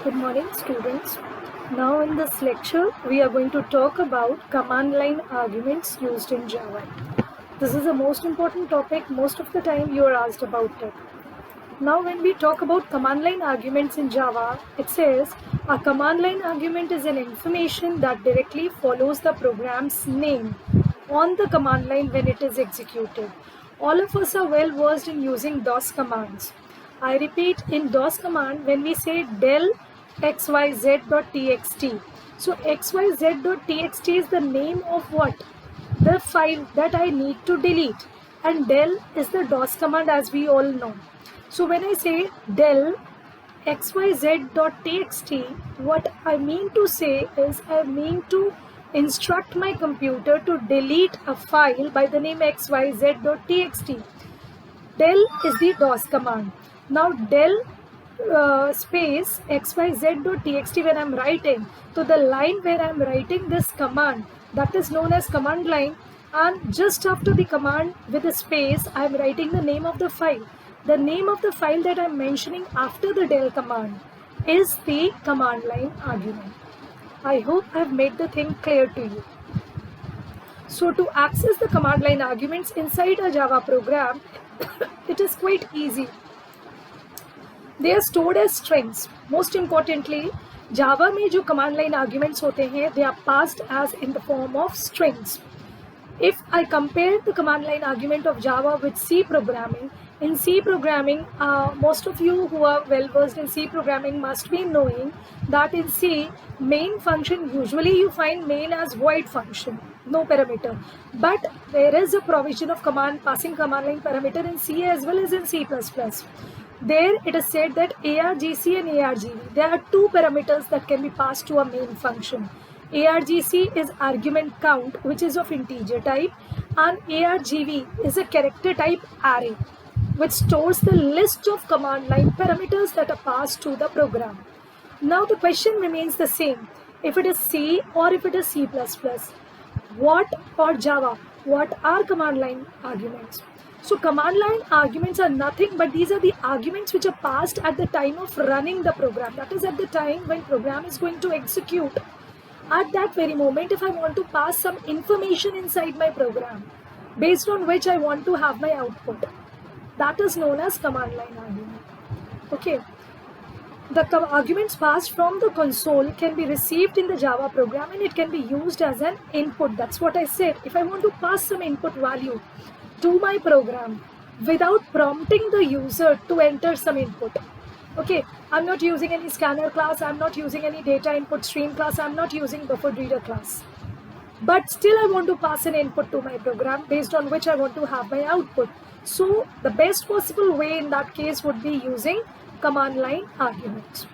Good morning, students. Now in this lecture, we are going to talk about command line arguments used in Java. This is the most important topic. Most of the time you are asked about it. Now when we talk about command line arguments in Java, it says a command line argument is an information that directly follows the program's name on the command line when it is executed. All of us are well versed in using DOS commands. I repeat, in DOS command, when we say del xyz.txt, so xyz.txt is the name of what? The file that I need to delete, and del is the DOS command, as we all know. So when I say del xyz.txt, what I mean to say is I mean to instruct my computer to delete a file by the name xyz.txt. Del is the DOS command. Now del space xyz.txt, when I'm writing, so the line where I'm writing this command, that is known as command line, and just after the command with a space, I'm writing the name of the file. The name of the file that I'm mentioning after the del command is the command line argument. I hope I've made the thing clear to you. So to access the command line arguments inside a Java program, it is quite easy. They are stored as strings. Most importantly, Java में जो command line arguments होते हैं, they are passed as in the form of strings. If I compare the command line argument of Java with C programming, in C programming, most of you who are well versed in C programming must be knowing that in C, main function, usually you find main as void function, no parameter. But there is a provision of passing command line parameter in C as well as in C++. There it is said that argc and argv, there are two parameters that can be passed to a main function. Argc is argument count, which is of integer type, and argv is a character type array, which stores the list of command line parameters that are passed to the program. Now the question remains the same. If it is C or if it is C++, what or Java, what are command line arguments? So command line arguments are nothing but these are the arguments which are passed at the time of running the program. That is at the time when program is going to execute. At that very moment, if I want to pass some information inside my program, based on which I want to have my output, that is known as command line argument. Okay. The arguments passed from the console can be received in the Java program and it can be used as an input. That's what I said. If I want to pass some input value to my program without prompting the user to enter some input. Okay, I'm not using any scanner class, I'm not using any data input stream class, I'm not using buffer reader class. But still I want to pass an input to my program based on which I want to have my output. So the best possible way in that case would be using command line arguments.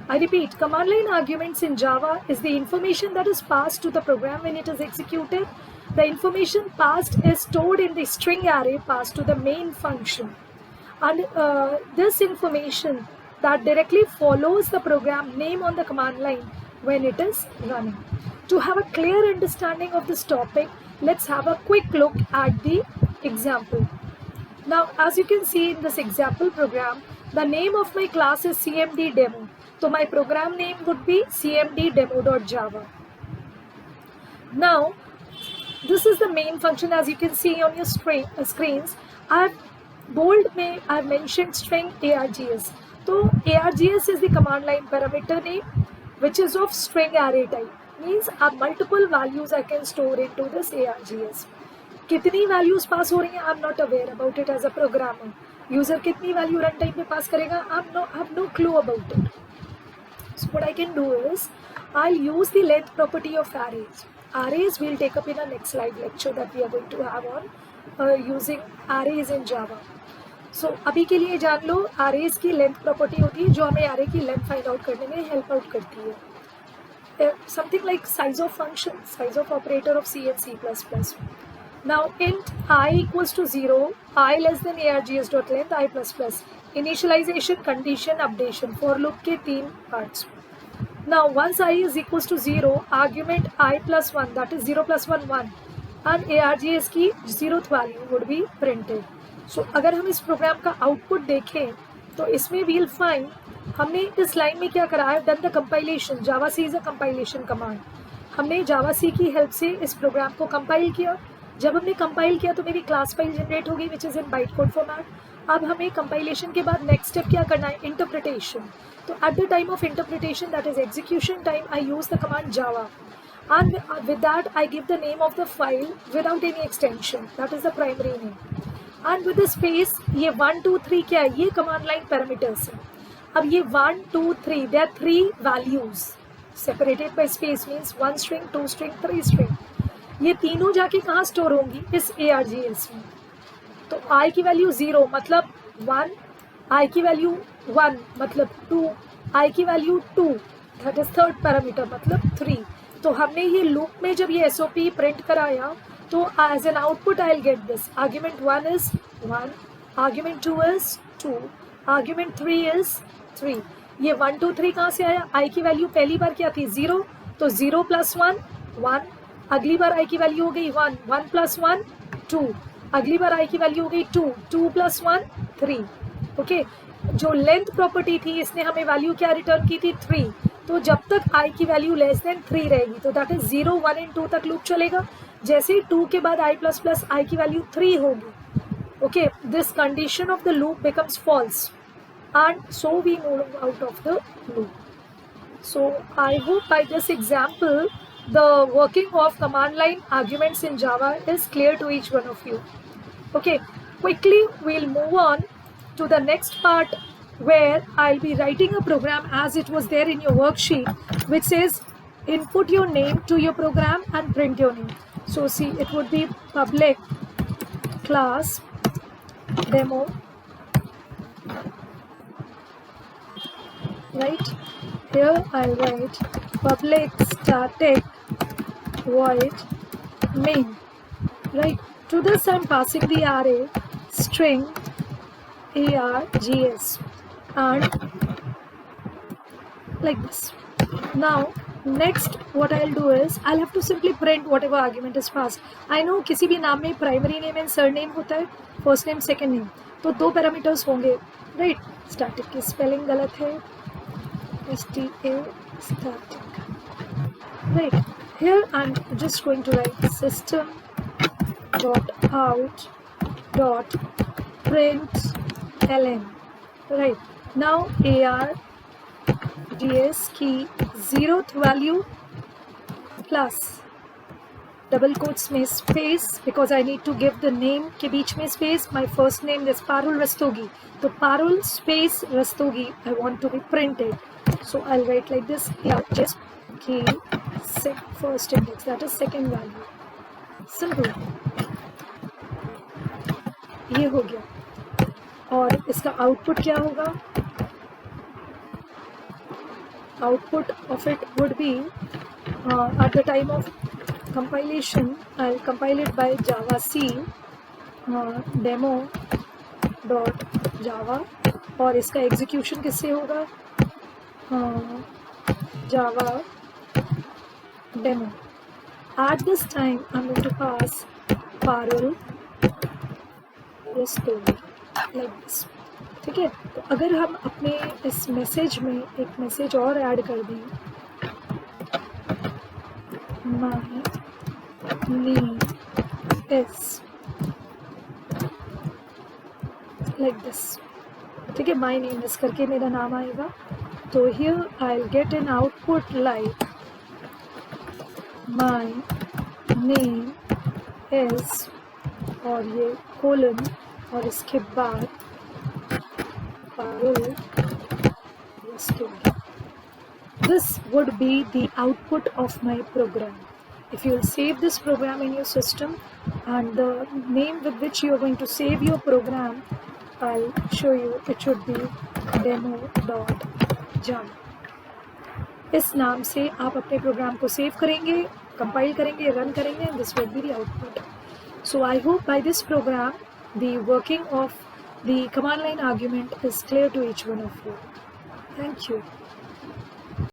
I repeat, command line arguments in Java is the information that is passed to the program when it is executed. The information passed is stored in the string array passed to the main function. And this information that directly follows the program name on the command line when it is running. To have a clear understanding of this topic, let's have a quick look at the example. Now, as you can see in this example program, the name of my class is CMD demo. So my program name would be cmddemo.java. Now, this is the main function. As you can see on your screens, I've mentioned string args. So args is the command line parameter name, which is of string array type. Means multiple values I can store into this args. कितनी values pass हो रही हैं, I'm not aware about it as a programmer. User कितनी value runtime पे pass करेगा, I have no clue about it. So what I can do is, I'll use the length property of arrays. Arrays we'll take up in our next slide lecture that we are going to have on using arrays in Java. So अभी के लिए जान लो, arrays की length property होती है जो हमें array की length find out करने में help out करती है. Something like size of function, size of operator of C and C++. Now int I equals to 0, I less than args.length, I++. Initialization, condition, updation, for loop के 3 parts. Now once I is equals to 0, argument I plus 1, that is 0 plus 1, 1, and args की 0th value would be printed. So अगर हम इस program का output देखें तो इसमें we'll find हमने इस लाइन में क्या करा, I have done the compilation, Java C is a compilation command. हमने जावा सी की हेल्प से इस प्रोग्राम को कंपाइल किया। जब हमने कंपाइल किया तो मेरी क्लास फाइल जनरेट हो गई which is in byte code format. अब हमें कंपाइलेशन के बाद नेक्स्ट स्टेप क्या करना है, इंटरप्रिटेशन। तो eight the time of interpretation, that is execution time, I use the command Java and with that I give the name of the file without any extension, that is the primary name, and with the space ये 1 2 3 क्या है, ये command line parameters है। अब ये 1 2 3 there are 3 values separated by space means 1 string 2 string 3 string। ये तीनों जाके कहाँ स्टोर होंगी, इस ARGS में। तो I की वैल्यू 0 मतलब 1, I की वैल्यू 1 मतलब 2, I की value 2 that is third parameter मतलब 3। तो हमने ये लूप में जब ये SOP प्रिंट कराया तो as an output I will get this, argument 1 is 1, argument 2 is 2, argument 3 is 3। ये 1 2 3 कहाँ से आया, आई की वैल्यू पहली बार क्या थी 0, तो 0 + 1 1, अगली बार आई की वैल्यू हो गई 1, 1 + 1 2, अगली बार आई की वैल्यू हो गई 2, 2 + 1 3। ओके, जो लेंथ प्रॉपर्टी थी इसने हमें वैल्यू क्या रिटर्न की थी 3। तो जब तक आई की वैल्यू लेस देन 3 रहेगी तो दैट इज 0 1 एंड 2 तक लूप चलेगा। जैसे ही 2 के बाद आई प्लस प्लस आई की वैल्यू 3 होगी, okay, this condition of the loop becomes false and so we move out of the loop. So I hope by this example the working of command line arguments in Java is clear to each one of you. Okay, quickly we'll move on to the next part where I'll be writing a program as it was there in your worksheet which says input your name to your program and print your name. So see, it would be public class demo, right? Here I'll write public static void main, right? To this I'm passing the array string args and like this. Now next what I'll do is I'll have to simply print whatever argument is passed. I know किसी भी नाम में primary name and surname होता है, first name second name, तो 2 parameters होंगे, right? Static की spelling गलत है, STA static, right? Here I'm just going to write system dot out dot println, right? Now args की 0th value plus double quotes में space because I need to give the name के बीच में space, my first name this Parul Rastogi, तो Parul space Rastogi I want to be printed, so I write like this just की first index that is second value, simple, ये हो गया। और इसका आउटपुट क्या होगा, output of it would be at the time of compilation I'll compile it by java c demo dot java, और इसका एग्जीक्यूशन किससे होगा, java demo। at this time I'm going to pass parallel restore like this, ठीक है। तो अगर हम अपने इस मैसेज में एक मैसेज और ऐड कर दें, my name is like this, ठीक है, my name is करके मेरा नाम आएगा, तो here I'll get an output like my name is और ये कोलन और इसके बाद Parul Rastogi. This would be the output of my program. If you will save this program in your system and the name with which you are going to save your program, I'll show you, it should be demo.java. इस नाम से आप अपने programme को save करेंगे, compile करेंगे, run करेंगे, and this will be the output. So I hope by this program the working of the command line argument is clear to each one of you. Thank you.